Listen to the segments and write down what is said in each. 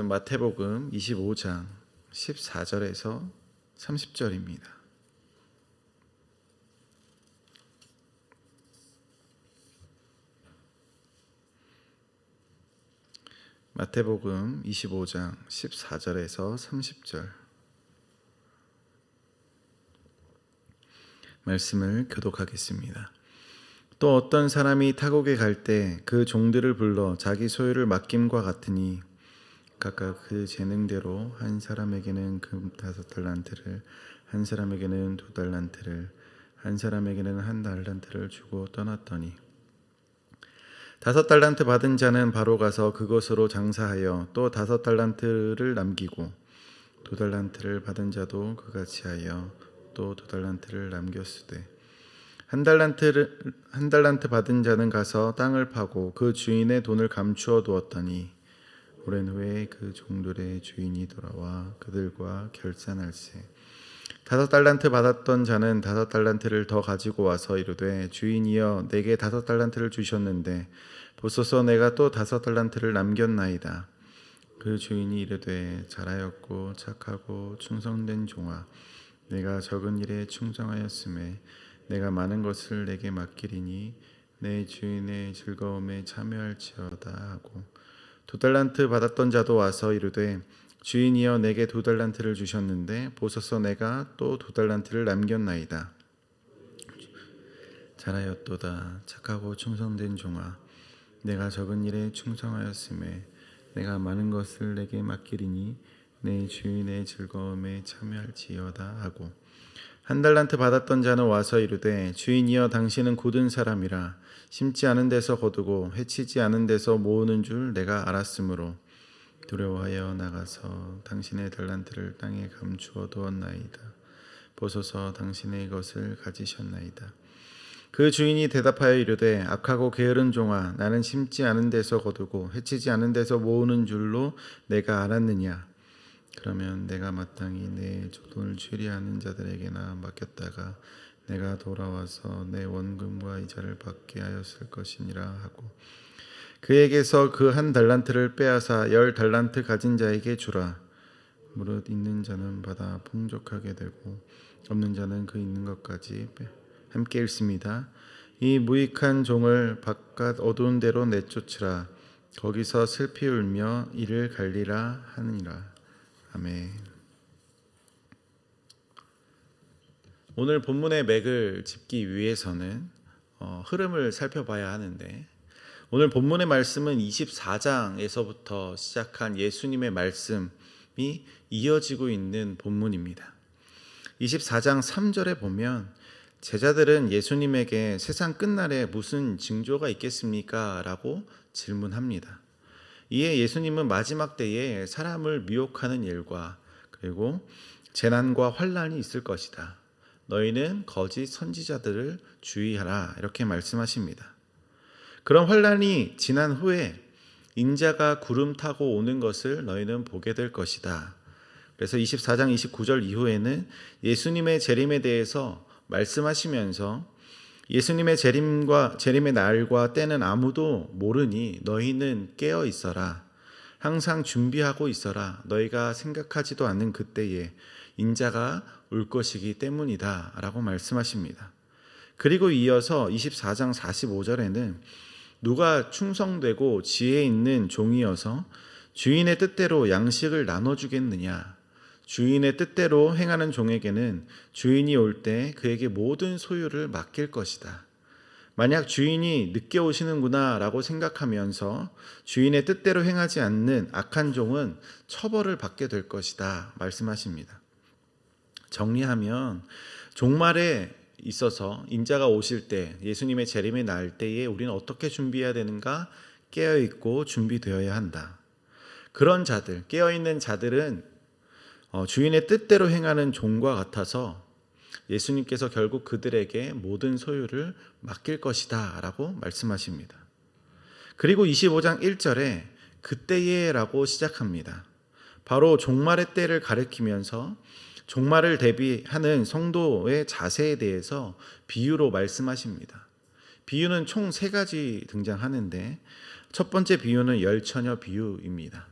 말씀은 마태복음 25장 14절에서 30절입니다. 마태복음 25장 14절에서 30절 말씀을 교독하겠습니다. 또 어떤 사람이 타국에 갈 때 그 종들을 불러 자기 소유를 맡김과 같으니 각각 그 재능대로 한 사람에게는 금 5달란트를, 한 사람에게는 2달란트를, 한 사람에게는 1달란트를 주고 떠났더니 5달란트 받은 자는 바로 가서 그것으로 장사하여 또 5달란트를 남기고 2달란트를 받은 자도 그같이 하여 또 2달란트를 남겼으되 한 달란트 받은 자는 가서 땅을 파고 그 주인의 돈을 감추어 두었더니 오랜 후에 그 종들의 주인이 돌아와 그들과 결산할세. 5달란트 받았던 자는 5달란트를 더 가지고 와서 이르되 주인이여 내게 5달란트를 주셨는데 보소서 내가 또 5달란트를 남겼나이다. 그 주인이 이르되 잘하였고 착하고 충성된 종아 내가 적은 일에 충성하였음에 내가 많은 것을 내게 맡기리니 내 주인의 즐거움에 참여할지어다 하고 2달란트 받았던 자도 와서 이르되 주인이여 내게 2달란트를 주셨는데 보소서 내가 또 2달란트를 남겼나이다. 잘하였도다 착하고 충성된 종아 내가 적은 일에 충성하였음에 내가 많은 것을 내게 맡기리니 내 주인의 즐거움에 참여할지어다 하고 1달란트 받았던 자는 와서 이르되 주인이여 당신은 굳은 사람이라 심지 않은 데서 거두고 해치지 않은 데서 모으는 줄 내가 알았으므로 두려워하여 나가서 당신의 달란트를 땅에 감추어 두었나이다. 보소서 당신의 것을 가지셨나이다. 그 주인이 대답하여 이르되 악하고 게으른 종아 나는 심지 않은 데서 거두고 해치지 않은 데서 모으는 줄로 내가 알았느냐. 그러면 내가 마땅히 내 돈을 취리하는 자들에게나 맡겼다가 내가 돌아와서 내 원금과 이자를 받게 하였을 것이니라 하고 그에게서 그 1달란트를 빼앗아 10달란트 가진 자에게 주라. 무릇 있는 자는 받아 풍족하게 되고 없는 자는 그 있는 것까지 함께 읽습니다. 이 무익한 종을 바깥 어두운 데로 내쫓으라. 거기서 슬피 울며 이를 갈리라 하니라. 아멘. 오늘 본문의 맥을 짚기 위해서는 흐름을 살펴봐야 하는데 오늘 본문의 말씀은 24장에서부터 시작한 예수님의 말씀이 이어지고 있는 본문입니다. 24장 3절에 보면 제자들은 예수님에게 세상 끝날에 무슨 징조가 있겠습니까? 라고 질문합니다. 이에 예수님은 마지막 때에 사람을 미혹하는 일과 그리고 재난과 환난이 있을 것이다. 너희는 거짓 선지자들을 주의하라 이렇게 말씀하십니다. 그런 환난이 지난 후에 인자가 구름 타고 오는 것을 너희는 보게 될 것이다. 그래서 24장 29절 이후에는 예수님의 재림에 대해서 말씀하시면서 예수님의 재림의 날과 때는 아무도 모르니 너희는 깨어 있어라. 항상 준비하고 있어라. 너희가 생각하지도 않는 그때에 인자가 올 것이기 때문이다 라고 말씀하십니다. 그리고 이어서 24장 45절에는 누가 충성되고 지혜 있는 종이어서 주인의 뜻대로 양식을 나눠주겠느냐. 주인의 뜻대로 행하는 종에게는 주인이 올 때 그에게 모든 소유를 맡길 것이다. 만약 주인이 늦게 오시는구나 라고 생각하면서 주인의 뜻대로 행하지 않는 악한 종은 처벌을 받게 될 것이다 말씀하십니다. 정리하면 종말에 있어서 인자가 오실 때 예수님의 재림의 날 때에 우리는 어떻게 준비해야 되는가? 깨어있고 준비되어야 한다. 그런 자들, 깨어있는 자들은 주인의 뜻대로 행하는 종과 같아서 예수님께서 결국 그들에게 모든 소유를 맡길 것이다 라고 말씀하십니다. 그리고 25장 1절에 그때에 라고 시작합니다. 바로 종말의 때를 가리키면서 종말을 대비하는 성도의 자세에 대해서 비유로 말씀하십니다. 비유는 총 3가지 등장하는데 첫 번째 비유는 열처녀 비유입니다.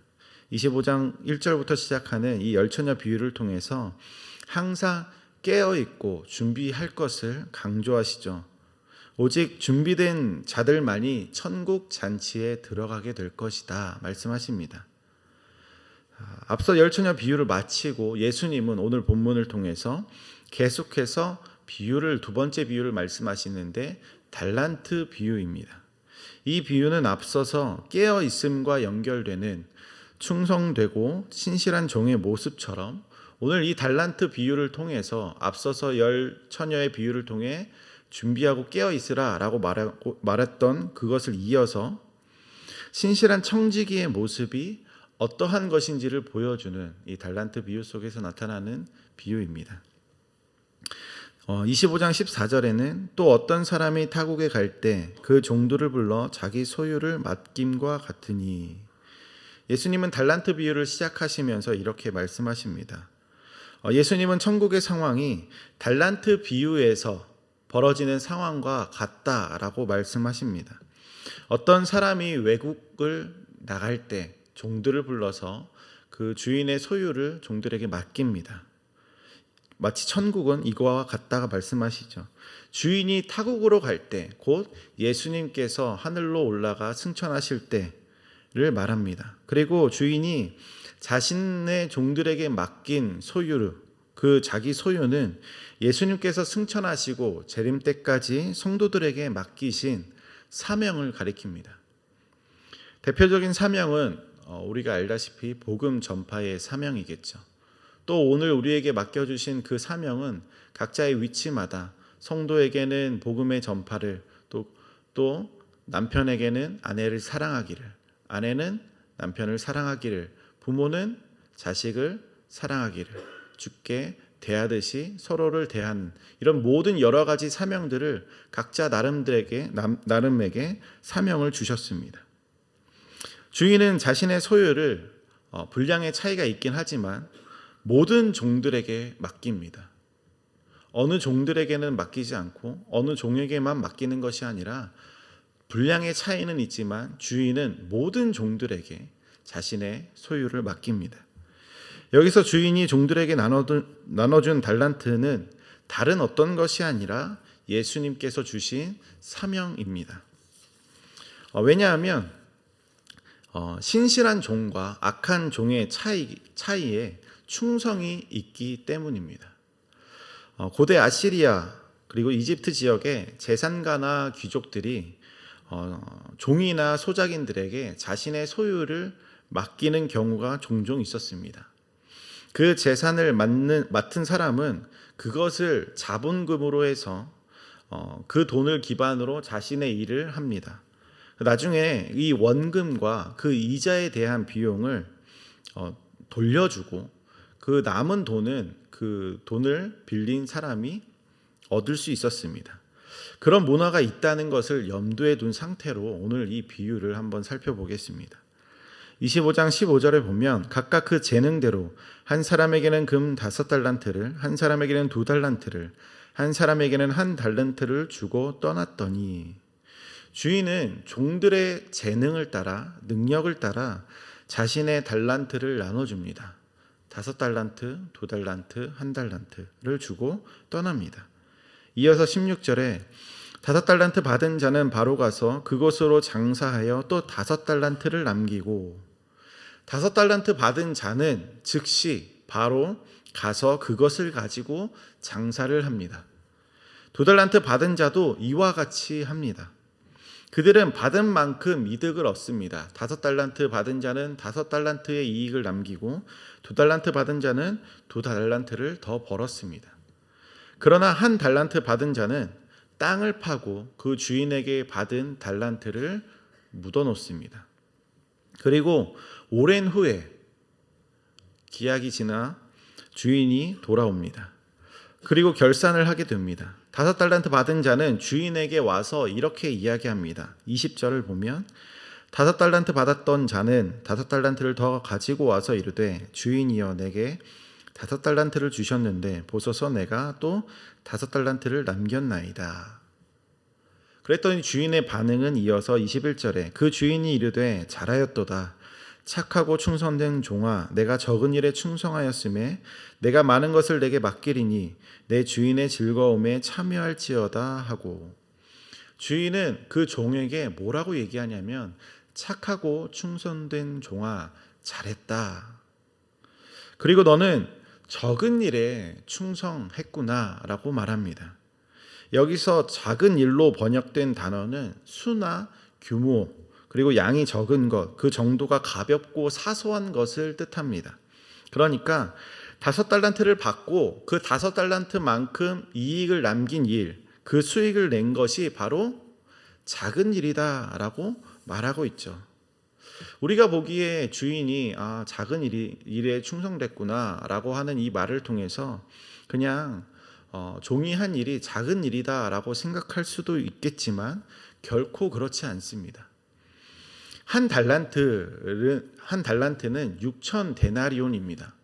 25장 1절부터 시작하는 이 열처녀 비유를 통해서 항상 깨어있고 준비할 것을 강조하시죠. 오직 준비된 자들만이 천국 잔치에 들어가게 될 것이다 말씀하십니다. 앞서 열처녀 비유를 마치고 예수님은 오늘 본문을 통해서 계속해서 두 번째 비유를 말씀하시는데 달란트 비유입니다. 이 비유는 앞서서 깨어 있음과 연결되는 충성되고 신실한 종의 모습처럼 오늘 이 달란트 비유를 통해서 앞서서 열처녀의 비유를 통해 준비하고 깨어 있으라 라고 말했던 그것을 이어서 신실한 청지기의 모습이 어떠한 것인지를 보여주는 이 달란트 비유 속에서 나타나는 비유입니다. 25장 14절에는 또 어떤 사람이 타국에 갈 때 그 종들을 불러 자기 소유를 맡김과 같으니, 예수님은 달란트 비유를 시작하시면서 이렇게 말씀하십니다. 예수님은 천국의 상황이 달란트 비유에서 벌어지는 상황과 같다라고 말씀하십니다. 어떤 사람이 외국을 나갈 때 종들을 불러서 그 주인의 소유를 종들에게 맡깁니다. 마치 천국은 이거와 같다가 말씀하시죠. 주인이 타국으로 갈 때, 곧 예수님께서 하늘로 올라가 승천하실 때를 말합니다. 그리고 주인이 자신의 종들에게 맡긴 소유, 그 자기 소유는 예수님께서 승천하시고 재림 때까지 성도들에게 맡기신 사명을 가리킵니다. 대표적인 사명은 우리가 알다시피 복음 전파의 사명이겠죠. 또 오늘 우리에게 맡겨주신 그 사명은 각자의 위치마다 성도에게는 복음의 전파를, 또 남편에게는 아내를 사랑하기를, 아내는 남편을 사랑하기를, 부모는 자식을 사랑하기를, 주께 대하듯이 서로를 대하는 이런 모든 여러 가지 사명들을 각자 나름에게 사명을 주셨습니다. 주인은 자신의 소유를 분량의 차이가 있긴 하지만 모든 종들에게 맡깁니다. 어느 종들에게는 맡기지 않고 어느 종에게만 맡기는 것이 아니라 분량의 차이는 있지만 주인은 모든 종들에게 자신의 소유를 맡깁니다. 여기서 주인이 종들에게 나눠준 달란트는 다른 어떤 것이 아니라 예수님께서 주신 사명입니다. 왜냐하면 신실한 종과 악한 종의 차이에 충성이 있기 때문입니다. 고대 아시리아 그리고 이집트 지역의 재산가나 귀족들이 종이나 소작인들에게 자신의 소유를 맡기는 경우가 종종 있었습니다. 그 재산을 맡은 사람은 그것을 자본금으로 해서 그 돈을 기반으로 자신의 일을 합니다. 나중에 이 원금과 그 이자에 대한 비용을 돌려주고 그 남은 돈은 그 돈을 빌린 사람이 얻을 수 있었습니다. 그런 문화가 있다는 것을 염두에 둔 상태로 오늘 이 비유를 한번 살펴보겠습니다. 25장 15절에 보면 각각 그 재능대로 한 사람에게는 금 5달란트를, 한 사람에게는 2달란트를, 한 사람에게는 1달란트를 주고 떠났더니, 주인은 종들의 재능을 따라, 능력을 따라 자신의 달란트를 나눠줍니다. 5달란트, 2달란트, 1달란트를 주고 떠납니다. 이어서 16절에 5달란트 받은 자는 바로 가서 그곳으로 장사하여 또 5달란트를 남기고, 5달란트 받은 자는 즉시 바로 가서 그것을 가지고 장사를 합니다. 2달란트 받은 자도 이와 같이 합니다. 그들은 받은 만큼 이득을 얻습니다. 5달란트 받은 자는 5달란트의 이익을 남기고 2달란트 받은 자는 2달란트를 더 벌었습니다. 그러나 1달란트 받은 자는 땅을 파고 그 주인에게 받은 달란트를 묻어놓습니다. 그리고 오랜 후에 기약이 지나 주인이 돌아옵니다. 그리고 결산을 하게 됩니다. 5달란트 받은 자는 주인에게 와서 이렇게 이야기합니다. 20절을 보면 5달란트 받았던 자는 5달란트를 더 가지고 와서 이르되 주인이여 내게 5달란트를 주셨는데 보소서 내가 또 5달란트를 남겼나이다. 그랬더니 주인의 반응은 이어서 21절에 그 주인이 이르되 잘하였도다. 착하고 충성된 종아, 내가 적은 일에 충성하였음에 내가 많은 것을 내게 맡기리니 내 주인의 즐거움에 참여할지어다 하고, 주인은 그 종에게 뭐라고 얘기하냐면 착하고 충성된 종아, 잘했다. 그리고 너는 적은 일에 충성했구나 라고 말합니다. 여기서 작은 일로 번역된 단어는 수나 규모, 그리고 양이 적은 것, 그 정도가 가볍고 사소한 것을 뜻합니다. 그러니까 5달란트를 받고 그 5달란트만큼 이익을 남긴 일, 그 수익을 낸 것이 바로 작은 일이다라고 말하고 있죠. 우리가 보기에 주인이 작은 일에 충성됐구나라고 하는 이 말을 통해서 그냥 종이 한 일이 작은 일이다라고 생각할 수도 있겠지만 결코 그렇지 않습니다. 한 달란트는 6천 데나리온입니다.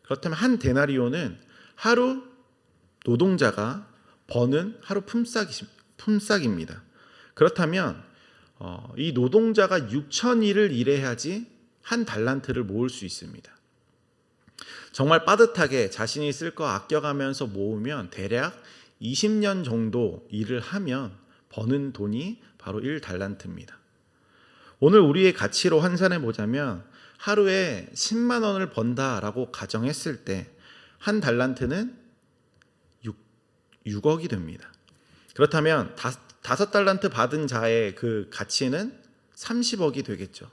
그렇다면 한 데나리온은 하루 노동자가 버는 하루 품삯입니다. 그렇다면 이 노동자가 6,000일을 일해야지 한 달란트를 모을 수 있습니다. 정말 빠듯하게 자신이 쓸 거 아껴가면서 모으면 대략 20년 정도 일을 하면 버는 돈이 바로 1달란트입니다. 오늘 우리의 가치로 환산해 보자면 하루에 10만 원을 번다라고 가정했을 때 한 달란트는 6억이 됩니다. 그렇다면 5달란트 받은 자의 그 가치는 30억이 되겠죠.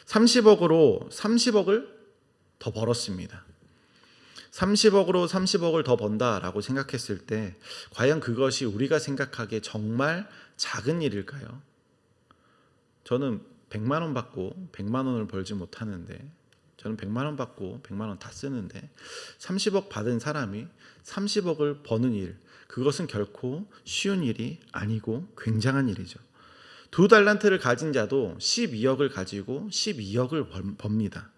30억으로 30억을 더 벌었습니다. 30억으로 30억을 더 번다라고 생각했을 때 과연 그것이 우리가 생각하기에 정말 작은 일일까요? 저는 100만 원 받고 100만 원을 벌지 못하는데, 저는 100만 원 받고 100만 원 다 쓰는데 30억 받은 사람이 30억을 버는 일, 그것은 결코 쉬운 일이 아니고 굉장한 일이죠. 2달란트를 가진 자도 12억을 가지고 12억을 법니다.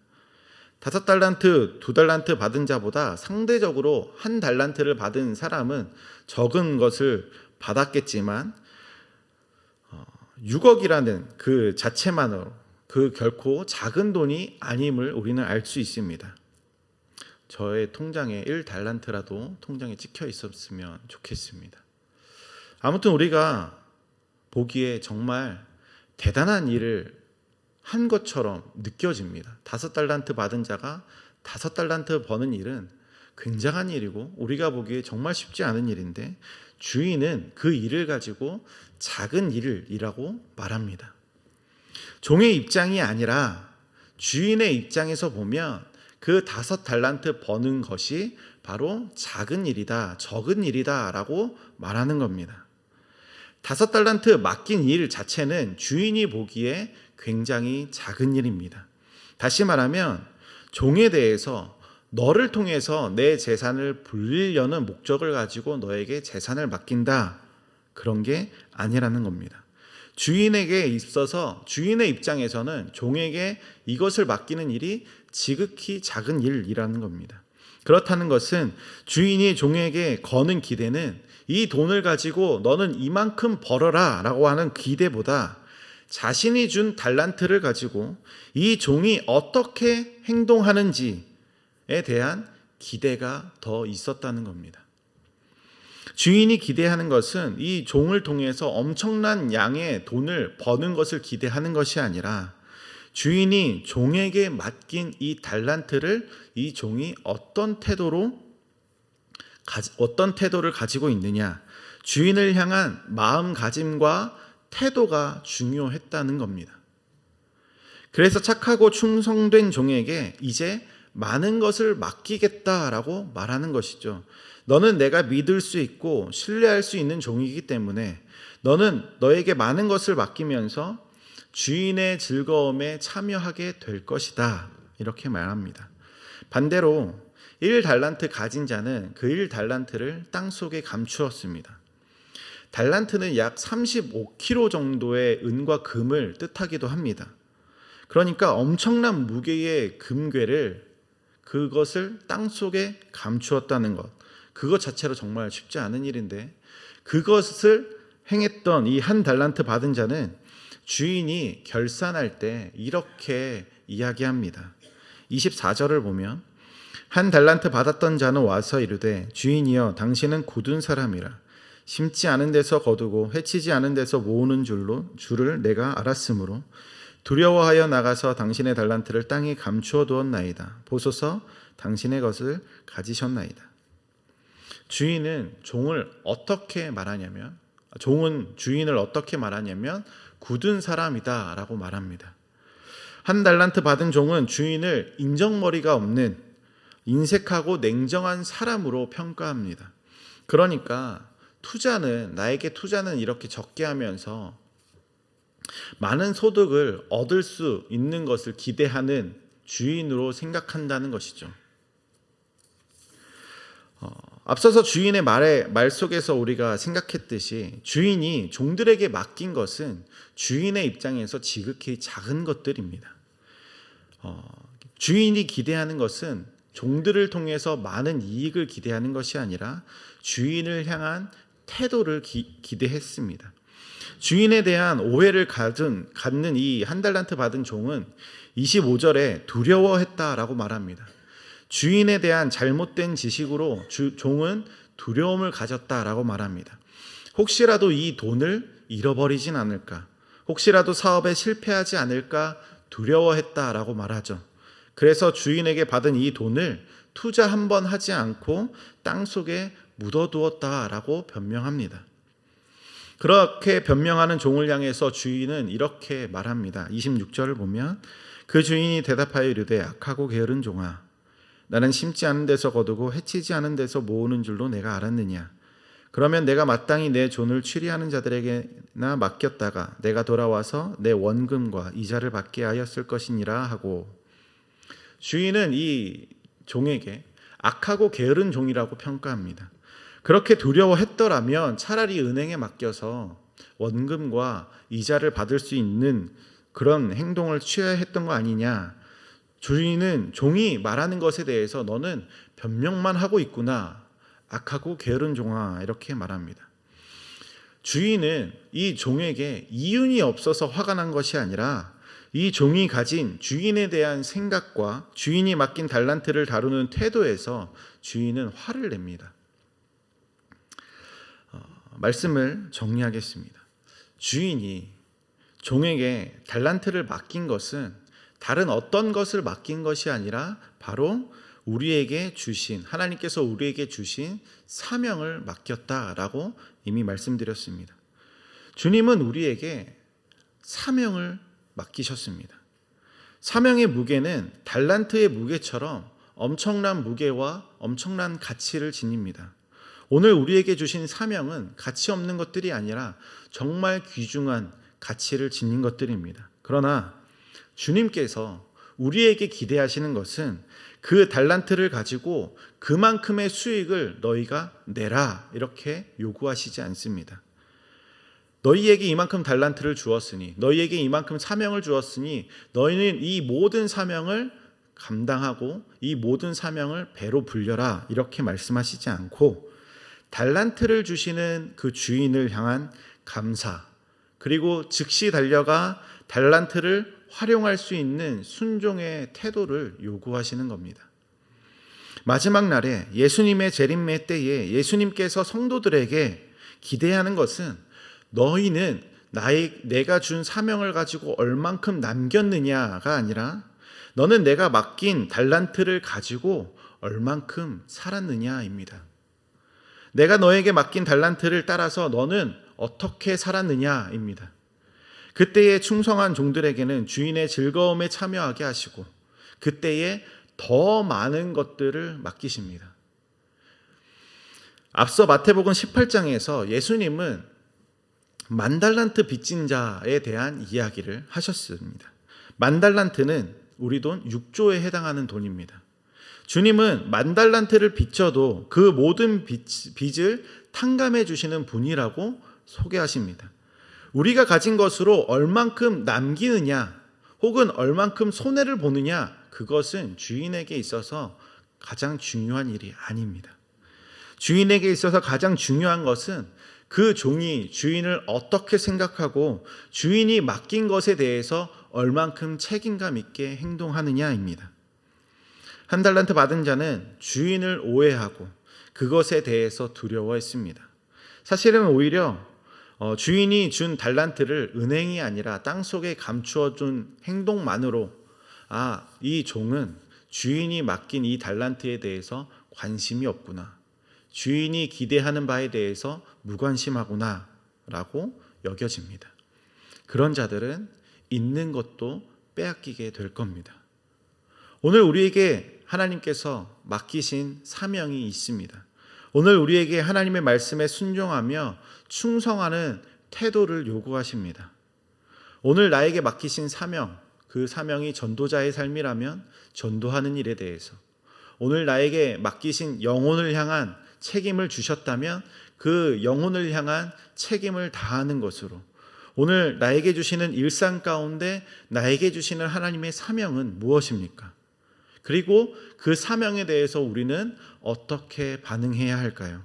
5달란트, 2달란트 받은 자보다 상대적으로 1달란트를 받은 사람은 적은 것을 받았겠지만 6억이라는 그 자체만으로 그 결코 작은 돈이 아님을 우리는 알 수 있습니다. 저의 통장에 1달란트라도 통장에 찍혀 있었으면 좋겠습니다. 아무튼 우리가 보기에 정말 대단한 일을 한 것처럼 느껴집니다. 5달란트 받은 자가 5달란트 버는 일은 굉장한 일이고 우리가 보기에 정말 쉽지 않은 일인데 주인은 그 일을 가지고 작은 일이라고 말합니다. 종의 입장이 아니라 주인의 입장에서 보면 그 5달란트 버는 것이 바로 작은 일이다, 적은 일이다 라고 말하는 겁니다. 5달란트 맡긴 일 자체는 주인이 보기에 굉장히 작은 일입니다. 다시 말하면 종에 대해서 너를 통해서 내 재산을 불리려는 목적을 가지고 너에게 재산을 맡긴다, 그런 게 아니라는 겁니다. 주인에게 있어서 주인의 입장에서는 종에게 이것을 맡기는 일이 지극히 작은 일이라는 겁니다. 그렇다는 것은 주인이 종에게 거는 기대는 이 돈을 가지고 너는 이만큼 벌어라 라고 하는 기대보다 자신이 준 달란트를 가지고 이 종이 어떻게 행동하는지에 대한 기대가 더 있었다는 겁니다. 주인이 기대하는 것은 이 종을 통해서 엄청난 양의 돈을 버는 것을 기대하는 것이 아니라 주인이 종에게 맡긴 이 달란트를 이 종이 어떤 태도를 가지고 있느냐, 주인을 향한 마음가짐과 태도가 중요했다는 겁니다. 그래서 착하고 충성된 종에게 이제 많은 것을 맡기겠다라고 말하는 것이죠. 너는 내가 믿을 수 있고 신뢰할 수 있는 종이기 때문에 너는 너에게 많은 것을 맡기면서 주인의 즐거움에 참여하게 될 것이다, 이렇게 말합니다. 반대로 1달란트 가진 자는 그 1달란트를 땅속에 감추었습니다. 달란트는 약 35kg 정도의 은과 금을 뜻하기도 합니다. 그러니까 엄청난 무게의 금괴를, 그것을 땅속에 감추었다는 것, 그것 자체로 정말 쉽지 않은 일인데 그것을 행했던 이 1달란트 받은 자는 주인이 결산할 때 이렇게 이야기합니다. 24절을 보면 한 달란트 받았던 자는 와서 이르되 주인이여 당신은 굳은 사람이라 심지 않은 데서 거두고 해치지 않은 데서 모으는 줄을 내가 알았으므로 두려워하여 나가서 당신의 달란트를 땅에 감추어 두었나이다. 보소서 당신의 것을 가지셨나이다. 주인은 종은 주인을 어떻게 말하냐면 굳은 사람이다 라고 말합니다. 한 달란트 받은 종은 주인을 인정머리가 없는 인색하고 냉정한 사람으로 평가합니다. 그러니까 나에게 투자는 이렇게 적게 하면서 많은 소득을 얻을 수 있는 것을 기대하는 주인으로 생각한다는 것이죠. 앞서서 주인의 말 속에서 우리가 생각했듯이 주인이 종들에게 맡긴 것은 주인의 입장에서 지극히 작은 것들입니다. 주인이 기대하는 것은 종들을 통해서 많은 이익을 기대하는 것이 아니라 주인을 향한 태도를 기대했습니다. 주인에 대한 오해를 갖는 이 한 달란트 받은 종은 25절에 두려워했다라고 말합니다. 주인에 대한 잘못된 지식으로 종은 두려움을 가졌다라고 말합니다. 혹시라도 이 돈을 잃어버리진 않을까, 혹시라도 사업에 실패하지 않을까 두려워했다라고 말하죠. 그래서 주인에게 받은 이 돈을 투자 한 번 하지 않고 땅속에 묻어두었다라고 변명합니다. 그렇게 변명하는 종을 향해서 주인은 이렇게 말합니다. 26절을 보면 그 주인이 대답하여 이르되 악하고 게으른 종아, 나는 심지 않은 데서 거두고 해치지 않은 데서 모으는 줄로 내가 알았느냐. 그러면 내가 마땅히 내 존을 취리하는 자들에게나 맡겼다가 내가 돌아와서 내 원금과 이자를 받게 하였을 것이니라 하고, 주인은 이 종에게 악하고 게으른 종이라고 평가합니다. 그렇게 두려워했더라면 차라리 은행에 맡겨서 원금과 이자를 받을 수 있는 그런 행동을 취해야 했던 거 아니냐. 주인은 종이 말하는 것에 대해서 너는 변명만 하고 있구나. 악하고 게으른 종아, 이렇게 말합니다. 주인은 이 종에게 이윤이 없어서 화가 난 것이 아니라 이 종이 가진 주인에 대한 생각과 주인이 맡긴 달란트를 다루는 태도에서 주인은 화를 냅니다. 말씀을 정리하겠습니다. 주인이 종에게 달란트를 맡긴 것은 다른 어떤 것을 맡긴 것이 아니라 바로 하나님께서 우리에게 주신 사명을 맡겼다라고 이미 말씀드렸습니다. 주님은 우리에게 사명을 맡기셨습니다. 사명의 무게는 달란트의 무게처럼 엄청난 무게와 엄청난 가치를 지닙니다. 오늘 우리에게 주신 사명은 가치 없는 것들이 아니라 정말 귀중한 가치를 지닌 것들입니다. 그러나 주님께서 우리에게 기대하시는 것은 그 달란트를 가지고 그만큼의 수익을 너희가 내라, 이렇게 요구하시지 않습니다. 너희에게 이만큼 달란트를 주었으니, 너희에게 이만큼 사명을 주었으니 너희는 이 모든 사명을 감당하고 이 모든 사명을 배로 불려라, 이렇게 말씀하시지 않고 달란트를 주시는 그 주인을 향한 감사, 그리고 즉시 달려가 달란트를 활용할 수 있는 순종의 태도를 요구하시는 겁니다. 마지막 날에 예수님의 재림의 때에 예수님께서 성도들에게 기대하는 것은 너희는 내가 준 사명을 가지고 얼만큼 남겼느냐가 아니라 너는 내가 맡긴 달란트를 가지고 얼만큼 살았느냐입니다. 내가 너에게 맡긴 달란트를 따라서 너는 어떻게 살았느냐입니다. 그때에 충성한 종들에게는 주인의 즐거움에 참여하게 하시고 그때에 더 많은 것들을 맡기십니다. 앞서 마태복음 18장에서 예수님은 10,000달란트 빚진 자에 대한 이야기를 하셨습니다. 10,000달란트는 우리 돈 6조에 해당하는 돈입니다. 주님은 10,000달란트를 빚져도 그 모든 빚을 탕감해 주시는 분이라고 소개하십니다. 우리가 가진 것으로 얼만큼 남기느냐 혹은 얼만큼 손해를 보느냐, 그것은 주인에게 있어서 가장 중요한 일이 아닙니다. 주인에게 있어서 가장 중요한 것은 그 종이 주인을 어떻게 생각하고 주인이 맡긴 것에 대해서 얼만큼 책임감 있게 행동하느냐입니다. 한 달란트 받은 자는 주인을 오해하고 그것에 대해서 두려워했습니다. 사실은 오히려 주인이 준 달란트를 은행이 아니라 땅속에 감추어 둔 행동만으로 이 종은 주인이 맡긴 이 달란트에 대해서 관심이 없구나, 주인이 기대하는 바에 대해서 무관심하구나 라고 여겨집니다. 그런 자들은 있는 것도 빼앗기게 될 겁니다. 오늘 우리에게 하나님께서 맡기신 사명이 있습니다. 오늘 우리에게 하나님의 말씀에 순종하며 충성하는 태도를 요구하십니다. 오늘 나에게 맡기신 사명, 그 사명이 전도자의 삶이라면 전도하는 일에 대해서, 오늘 나에게 맡기신 영혼을 향한 책임을 주셨다면 그 영혼을 향한 책임을 다하는 것으로, 오늘 나에게 주시는 일상 가운데 나에게 주시는 하나님의 사명은 무엇입니까? 그리고 그 사명에 대해서 우리는 어떻게 반응해야 할까요?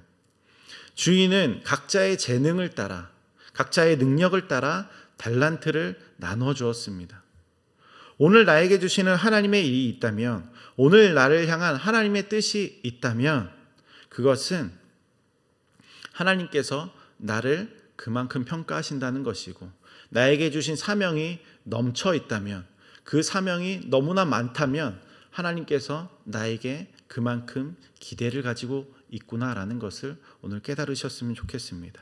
주인은 각자의 재능을 따라, 각자의 능력을 따라 달란트를 나눠 주었습니다. 오늘 나에게 주시는 하나님의 일이 있다면, 오늘 나를 향한 하나님의 뜻이 있다면 그것은 하나님께서 나를 그만큼 평가하신다는 것이고, 나에게 주신 사명이 넘쳐 있다면, 그 사명이 너무나 많다면 하나님께서 나에게 그만큼 기대를 가지고 있구나라는 것을 오늘 깨달으셨으면 좋겠습니다.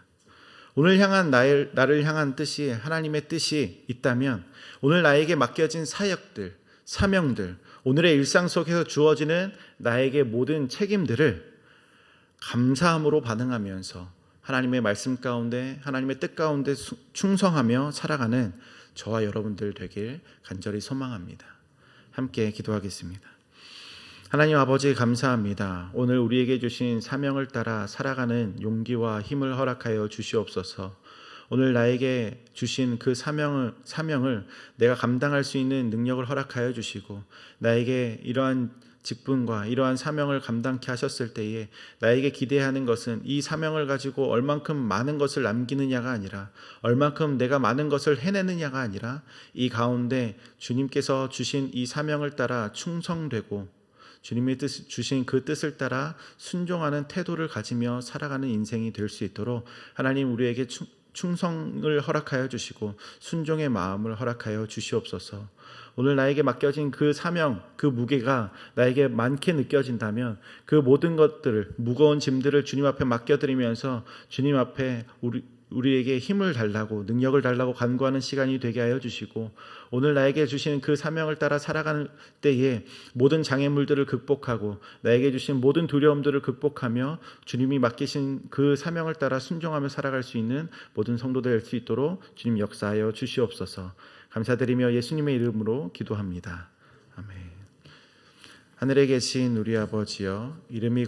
오늘 향한 나를 향한 뜻이, 하나님의 뜻이 있다면 오늘 나에게 맡겨진 사역들, 사명들, 오늘의 일상 속에서 주어지는 나에게 모든 책임들을 감사함으로 반응하면서 하나님의 말씀 가운데, 하나님의 뜻 가운데 충성하며 살아가는 저와 여러분들 되길 간절히 소망합니다. 함께 기도하겠습니다. 하나님 아버지, 감사합니다. 오늘 우리에게 주신 사명을 따라 살아가는 용기와 힘을 허락하여 주시옵소서. 오늘 나에게 주신 그 사명을 내가 감당할 수 있는 능력을 허락하여 주시고, 나에게 이러한 직분과 이러한 사명을 감당케 하셨을 때에 나에게 기대하는 것은 이 사명을 가지고 얼만큼 많은 것을 남기느냐가 아니라, 얼만큼 내가 많은 것을 해내느냐가 아니라, 이 가운데 주님께서 주신 이 사명을 따라 충성되고 주님의 주신 그 뜻을 따라 순종하는 태도를 가지며 살아가는 인생이 될 수 있도록 하나님 우리에게 충성을 허락하여 주시고 순종의 마음을 허락하여 주시옵소서. 오늘 나에게 맡겨진 그 사명, 그 무게가 나에게 많게 느껴진다면 그 모든 것들을, 무거운 짐들을 주님 앞에 맡겨드리면서 주님 앞에 우리에게 힘을 달라고, 능력을 달라고 간구하는 시간이 되게 하여 주시고, 오늘 나에게 주시는 그 사명을 따라 살아가는 때에 모든 장애물들을 극복하고 나에게 주신 모든 두려움들을 극복하며 주님이 맡기신 그 사명을 따라 순종하며 살아갈 수 있는 모든 성도들 될 수 있도록 주님 역사하여 주시옵소서. 감사드리며 예수님의 이름으로 기도합니다. 아멘. 하늘에 계신 우리 아버지여, 이름이